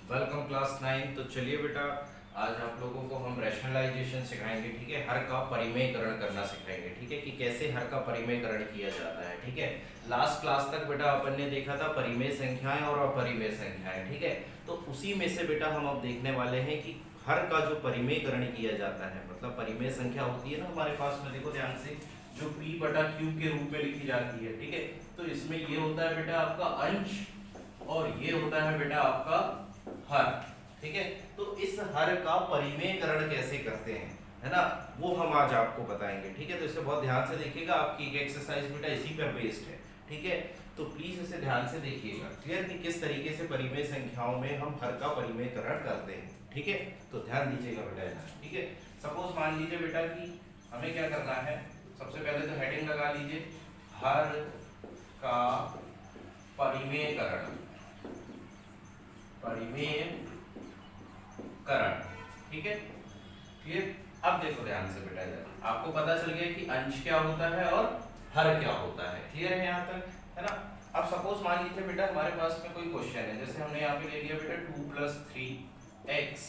Welcome class 9। तो चलिए बेटा, आज आप लोगों को हम रैशनलाइजेशन सिखाएंगे। ठीक है, हर का परिमेयकरण करना सिखाएंगे। ठीक है, कि कैसे हर का परिमेयकरण किया जाता है। ठीक है, लास्ट क्लास तक बेटा अपन ने देखा था परिमेय संख्याएं और अपरिमेय संख्याएं। ठीक है, तो उसी में से बेटा हम अब देखने वाले हैं कि हर का जो परिमेयकरण किया जाता है, मतलब परिमेय संख्या होती है ना हमारे पास में, देखो ध्यान से, जो p बटा q के रूप में लिखी जाती है। ठीक है, तो इसमें ये होता है बेटा आपका अंश और ये होता है बेटा आपका हर। ठीक है, तो इस हर का परिमेयकरण कैसे करते हैं, है ना, वो हम आज आपको बताएंगे। ठीक है, तो इसे बहुत ध्यान से देखिएगा, आपकी एक एक्सरसाइज बेटा इसी पर बेस्ड है। ठीक है, तो प्लीज इसे ध्यान से देखिएगा, क्लियर, कि किस तरीके से परिमेय संख्याओं में हम हर का परिमेयकरण करते हैं। ठीक है, तो ध्यान दीजिएगा बेटा। ठीक है, सपोज मान लीजिए बेटा कि हमें क्या करना है, सबसे पहले तो हेडिंग लगा लीजिए, हर का परिमेयकरण। ठीक है, क्लियर। अब देखो ध्यान से बेटा, इधर आपको पता चल गया कि अंश क्या होता है और हर क्या होता है। क्लियर है यहाँ तक, है ना। अब सपोज मान लीजिए बेटा हमारे पास में कोई क्वेश्चन है, जैसे हमने यहाँ पे ले लिया बेटा 2 + 3x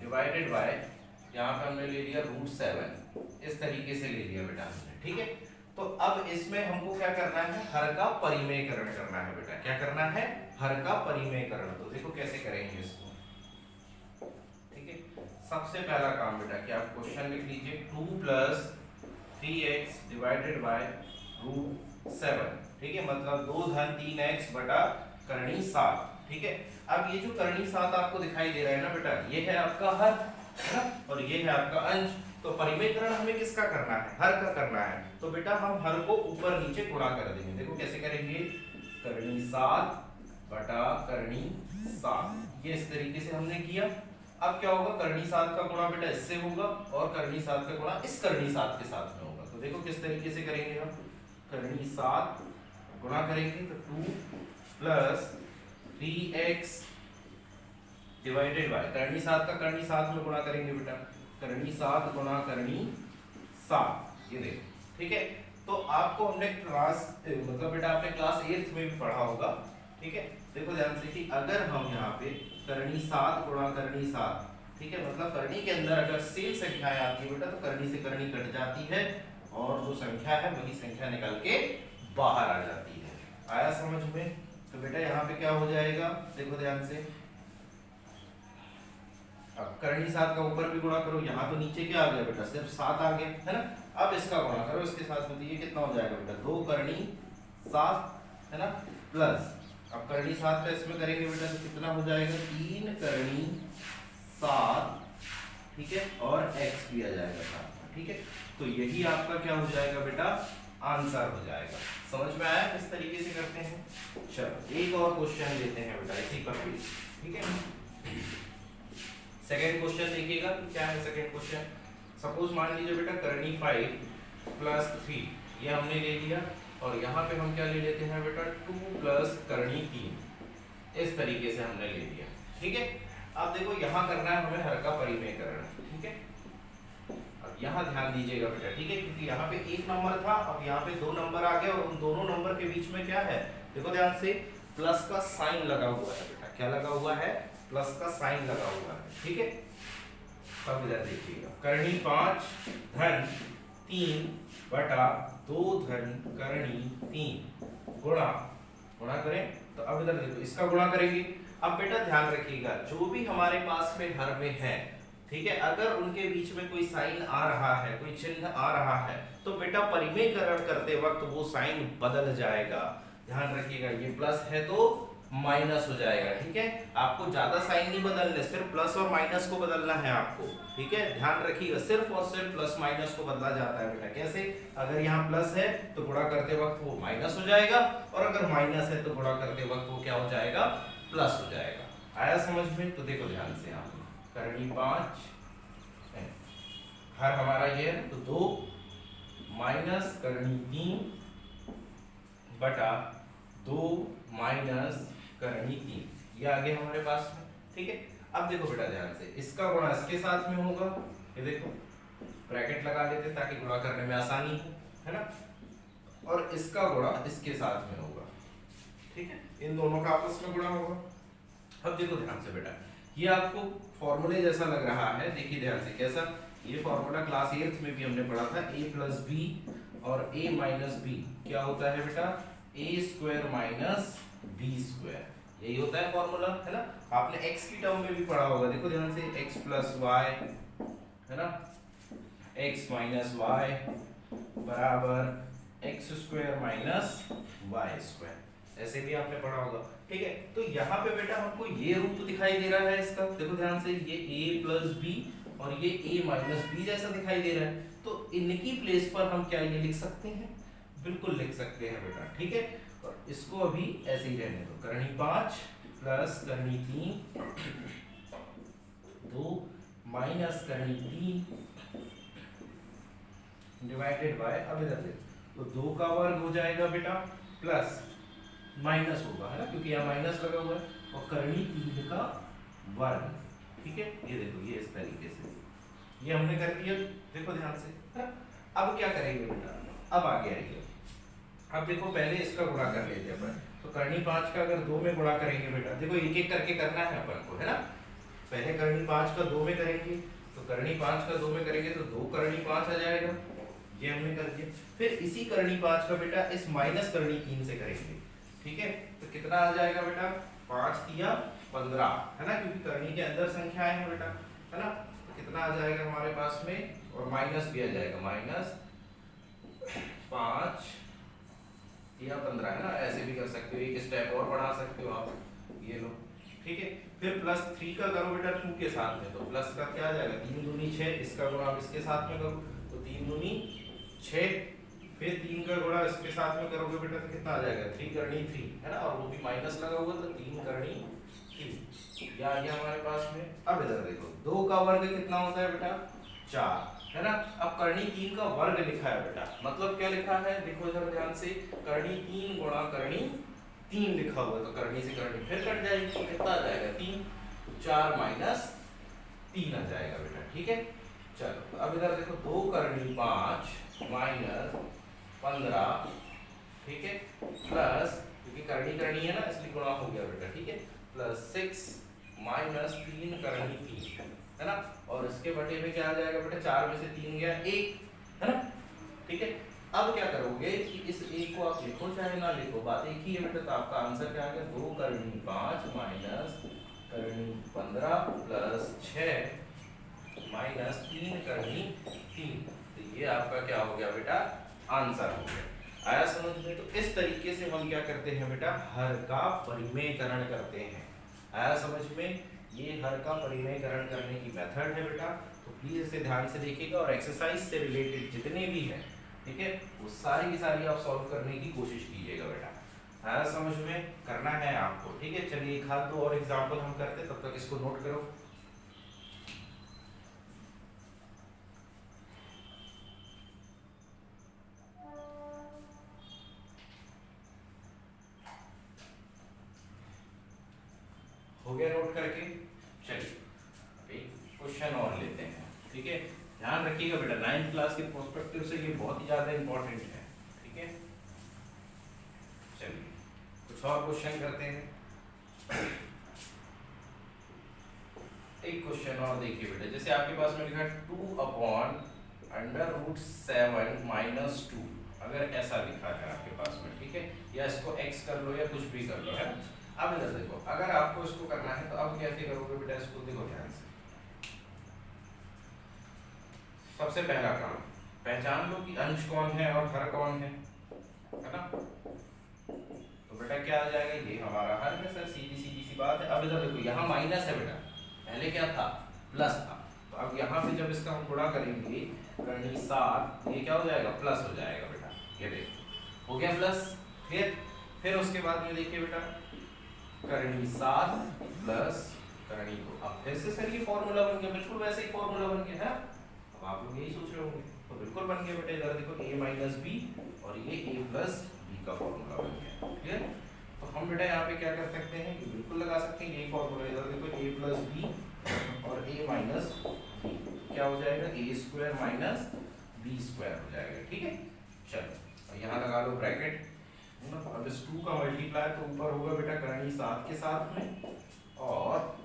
डिवाइडेड बाय, यहाँ पे हमने ले लिया √7, इस तरीके से ले लिया बेटा हमने। ठीक है, तो अब इसमें हमको क्या करना है, हर का परिमेयकरण करना है बेटा। क्या करना है, हर का परिमेयकरण। तो देखो कैसे करेंगे इसको। ठीक है, सबसे पहला काम बेटा कि आप क्वेश्चन लिख लीजिए 2 + 3x डिवाइडेड बाय √7। ठीक है, मतलब 2 धन 3x बटा करनी 7। ठीक है, अब ये जो करनी 7 आपको दिखाई दे रहा है ना बेटा, ये है आपका हर, है ना, और ये है आपका अंश। तो परिमेयकरण हमें किसका करना है, हर का करना है। तो बेटा हम हर को ऊपर नीचे गुणा कर देंगे। देखो कैसे करेंगे, करनी 7 बटा करनी 7, ये इस तरीके से हमने किया। अब क्या होगा, करनी 7 का गुणा बेटा इससे होगा और करनी 7 का गुणा इस करनी 7 के साथ में होगा। तो देखो किस तरीके से करेंगे हम, करनी 7 गुणा करेंगे तो 2 + 3x डिवाइडेड बाय करनी 7 का करनी 7 में गुणा करेंगे बेटा, करनी 7 गुणा करनी 7, ये देखो। ठीक है, तो आपको हमने क्लास मतलब बेटा आपने क्लास 8th में भी पढ़ा होगा। ठीक है, देखो ध्यान से कि अगर हम यहाँ पे करनी 7 गुणा करनी 7, ठीक है, मतलब करनी के अंदर अगर सेम संख्याएं आती है बेटा तो करनी से करनी कट जाती है और जो संख्या है वही संख्या निकल के बाहर आ जाती है। आया समझ में। तो बेटा यहाँ पे क्या हो जाएगा, देखो ध्यान से, अब करनी 7 का ऊपर भी गुणा करो, यहाँ तो नीचे क्या आ गया बेटा, सिर्फ 7 आ गया, है ना। अब इसका गुणा करो इसके साथ में, तो ये कितना हो जाएगा बेटा, 2 करनी 7, है ना, प्लस अब करनी 7 का इसमें करेंगे बेटा तो कितना हो जाएगा, 3 करनी 7। ठीक है, और x भी आ जाएगा साथ में। ठीक है, तो यही आपका क्या हो जाएगा बेटा, आंसर हो जाएगा। समझ में आया किस तरीके से करते हैं। चलो एक और क्वेश्चन लेते हैं बेटा इसी पर भी। ठीक है, सेकंड क्वेश्चन देखिएगा कि क्या है सेकंड क्वेश्चन। सपोज मान लीजिए बेटा करनी 5 + 3 ये हमने ले लिया और यहाँ पे हम क्या ले लेते हैं बेटा 2 + करनी 3, इस तरीके से हमने ले लिया। ठीक है, अब देखो यहाँ करना है हमें हर का परिमेयकरण। ठीक है, अब यहाँ ध्यान दीजिएगा बेटा। ठीक है, क्योंकि यहाँ पे 1 नंबर था, अब यहाँ पे 2 नंबर आ गए और उन दोनों नंबर के बीच में क्या है, देखो ध्यान से, प्लस का साइन लगा हुआ है बेटा। क्या लगा हुआ है, प्लस का साइन लगा हुआ है। ठीक है, अब इधर देखिएगा, करनी 5 धन 3 बटा 2 धन करनी 3 गुणा करें। तो अब इधर देखो इसका गुणा करेंगे। अब बेटा ध्यान रखिएगा, जो भी हमारे पास में हर में है, ठीक है, अगर उनके बीच में कोई साइन आ रहा है, कोई चिन्ह आ रहा है, तो बेटा परिमेयकरण करते वक्त वो साइन बदल जाएगा। ध्यान रखिएगा, ये प्लस है तो माइनस हो जाएगा। ठीक है, आपको ज्यादा साइन नहीं बदलने, सिर्फ प्लस और माइनस को बदलना है आपको। ठीक है, ध्यान रखिएगा, सिर्फ और सिर्फ प्लस माइनस को बदला जाता है बेटा। कैसे, अगर यहाँ प्लस है तो गुणा करते वक्त वो माइनस हो जाएगा और अगर माइनस है तो गुणा करते वक्त वो क्या हो जाएगा, प्लस हो जाएगा। आया समझ में। तो देखो ध्यान से, यहाँ करनी 5 हर हमारा ये है तो 2 माइनस करनी 3 बटा 2 माइनस करनी 3, ये आ गया हमारे पास में। ठीक है, अब देखो बेटा ध्यान से, इसका गुणा इसके साथ में होगा, ये देखो ब्रैकेट लगा लेते ताकि गुणा करने में आसानी हो, है ना, और इसका गुणा इसके साथ में होगा। ठीक है, इन दोनों का आपस में गुणा होगा। अब देखो ध्यान से बेटा, ये आपको फॉर्मूले जैसा लग रहा है, देखिए ध्यान से कैसा, ये फॉर्मूला क्लास 8th में भी हमने पढ़ा था, a प्लस बी और a माइनस बी क्या होता है बेटा, a square minus B square, यही होता है फॉर्मूला, है ना। आपने x की टर्म में भी पढ़ा होगा, देखो ध्यान से, x प्लस वाई, है ना, x माइनस वाई बराबर X square minus Y square, ऐसे भी आपने पढ़ा होगा, ठीक है। तो यहाँ पे बेटा हमको ये रूप दिखाई दे रहा है इसका, देखो ध्यान से, ये a प्लस बी और ये a माइनस बी जैसा दिखाई दे रहा है, तो इनकी प्लेस पर हम क्या ये लिख सकते हैं, बिल्कुल लिख सकते हैं बेटा, ठीक है। और इसको अभी ऐसे ही रहने दो, करनी 5 प्लस करनी 3 2 माइनस करनी 3 डिवाइडेड बाय, अब इधर देखो, तो 2 का वर्ग हो जाएगा बेटा प्लस माइनस होगा, है ना, क्योंकि यहाँ माइनस लगा हुआ है, और करनी 3 का वर्ग, ठीक है। ये देखो, ये इस तरीके से ये हमने कर दिया, देखो ध्यान से, है ना। अब क्या करेंगे बेटा, अब आगे आइए, अब देखो पहले इसका गुणा कर लेते हैं अपन, तो करनी 5 का अगर 2 में गुणा करेंगे बेटा, देखो एक एक करके करना है अपन को, है ना। पहले करनी 5 का 2 में करेंगे, तो करनी 5 का 2 में करेंगे तो 2 करनी 5 आ जाएगा, ये हमने कर दिया। फिर इसी करनी 5 का बेटा इस माइनस करनी 3 से करेंगे, ठीक है, तो कितना आ जाएगा बेटा, 5 तिया 15, है ना, क्योंकि करनी के अंदर संख्याएं हैं बेटा, है ना, तो कितना आ जाएगा हमारे पास में, और माइनस भी आ जाएगा, माइनस 5 या 15, है ना, ऐसे भी कर सकते हो, एक स्टेप और बढ़ा सकते हो आप, ये लो, ठीक है। फिर प्लस 3 का करो बेटा 2 के साथ में, तो प्लस का क्या आ जाएगा, 3 दूनी 6, इसका गुणा आप इसके साथ में करो, तो 3 दूनी 6, फिर 3 का गुणा इसके साथ में करोगे बेटा तो कितना आ जाएगा, 3 करनी 3, है ना, और वो भी माइनस लगा हुआ, तो 3 करनी 3, या आ गया हमारे पास में। अब इधर देखो, 2 का वर्ग कितना होता है बेटा, 4, है ना। अब करनी 3 का वर्ग लिखा है बेटा, मतलब क्या लिखा है, देखो इधर ध्यान से, करनी 3 गुणा करनी 3 लिखा हुआ है, तो करनी से करनी फिर कट जाएगी, तो कितना आ जाएगा, 3, 4 माइनस 3 आ जाएगा बेटा, ठीक है। चलो अब इधर देखो, 2 करनी 5 माइनस 15, ठीक है, प्लस, क्योंकि करनी करनी है ना इसलिए गुणा हो गया बेटा, ठीक है, प्लस 6 माइनस 3 करनी 3, है ना, और इसके बटे में क्या आ जाएगा बेटा, 4 में से 3 गया 1, है ना, ठीक है। अब क्या करोगे कि इस 1 को आप लिखो चाहे ना लिखो, बात एक ही है बेटा, तो आपका आंसर क्या आ गया, 2 करनी 5 माइनस करनी 15 प्लस 6 माइनस 3 करनी 3, तो ये आपका क्या हो गया बेटा, आंसर हो गया। आया समझ में। तो इस तरीके से हम क्या करते हैं बेटा, हर का परिमेयकरण करते हैं। आया समझ में। ये हर का परिमेयकरण करने की मेथड है बेटा, तो प्लीज इसे ध्यान से देखिएगा और एक्सरसाइज से रिलेटेड जितने भी हैं, ठीक है, वो सारी की सारी आप सॉल्व करने की कोशिश कीजिएगा बेटा। आया समझ में, करना है आपको, ठीक है। चलिए एक हाथ दो और एग्जाम्पल हम करते, तब तक इसको नोट करो। हो गया नोट करके। चलिए एक क्वेश्चन और लेते हैं, ठीक है। ध्यान रखिएगा बेटा, 9th क्लास के पर्सपेक्टिव से ये बहुत ही ज्यादा इंपॉर्टेंट है, ठीक है। चलिए कुछ और क्वेश्चन करते हैं। एक क्वेश्चन और देखिए बेटा, जैसे आपके पास में लिखा है 2/√7 माइनस 2, अगर ऐसा लिखा है आपके पास में, ठीक है, या इसको x कर लो या कुछ भी कर लो, है। अब इधर देखो, अगर आपको इसको करना है तो अब कैसे करोगे बेटा, इसको देखो ध्यान से। सबसे पहला काम, पहचान लो कि अंश कौन है और हर कौन है ना। तो बेटा क्या आ जाएगा, ये हमारा हर है सर, सीधी सीधी सी बात है। अब इधर देखो, यहाँ माइनस है बेटा, पहले क्या था, प्लस था, तो अब यहाँ पे जब इसका हम गुणा करेंगे, करनी 7, ये क्या हो जाएगा, प्लस हो जाएगा बेटा, ये देखो हो गया प्लस। फिर उसके बाद में देखिए बेटा, करनी 7 प्लस करनी 2, अब फिर से सर ये फॉर्मूला बन गया, बिल्कुल वैसे ही फॉर्मूला बन गया है। अब आप लोग यही सोच रहे होंगे, तो बिल्कुल बन गया बेटा। इधर देखो a माइनस बी और ये a प्लस बी का फॉर्मूला बन गया, क्लियर। तो हम बेटा यहाँ पे क्या कर सकते हैं, ये बिल्कुल लगा सकते हैं यही फॉर्मूला। इधर देखो a प्लस बी और a माइनस बी क्या हो जाएगा, a square minus B square हो जाएगा, ठीक है। चलो यहाँ लगा लो ब्रैकेट। अब इस 2 का मल्टीप्लाई तो ऊपर होगा बेटा करनी 7 के साथ में, और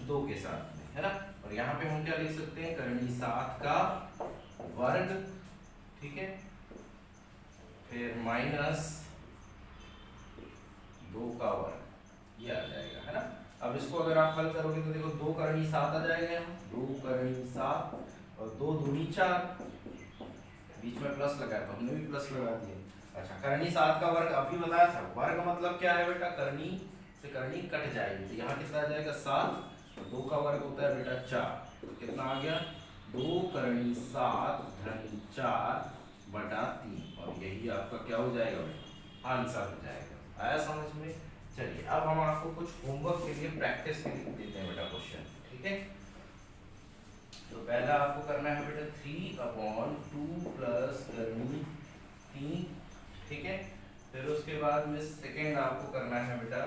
2 के साथ में, है ना। और यहाँ पे हम क्या लिख सकते हैं, करनी 7 का वर्ग, ठीक है, फिर माइनस 2 का वर्ग, ये आ जाएगा, है ना। अब इसको अगर आप हल करोगे तो देखो 2 करनी 7 आ जाएगा यहाँ, 2 करनी 7 और 2 दूनी 4, बीच में प्लस लगाया तो हमने भी प्लस लगा दिया। अच्छा, करनी 7 का वर्ग अभी बताया था, वर्ग मतलब क्या है बेटा, करनी से करनी कट जाएगी, तो यहाँ कितना आ जाएगा 7, 2 का वर्ग होता है बेटा 4, तो कितना आ गया 2 करनी 7 धन 4 बटा 3, और यही आपका क्या हो जाएगा बेटा, आंसर हो जाएगा। आया समझ में। चलिए अब हम आपको कुछ होमवर्क के लिए प्रैक्टिस के लिए देते हैं बेटा क्वेश्चन, ठीक है। तो पहला आपको करना है बेटा 3/2 प्लस करनी 3, ठीक है। फिर उसके बाद में सेकेंड आपको करना है बेटा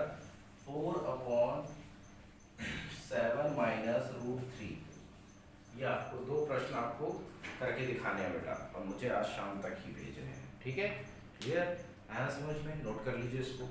4/7 माइनस √3। ये आपको 2 प्रश्न आपको करके दिखाने हैं बेटा, और मुझे आज शाम तक ही भेजने हैं, ठीक है। क्लियर, आया समझ में, नोट कर लीजिए इसको।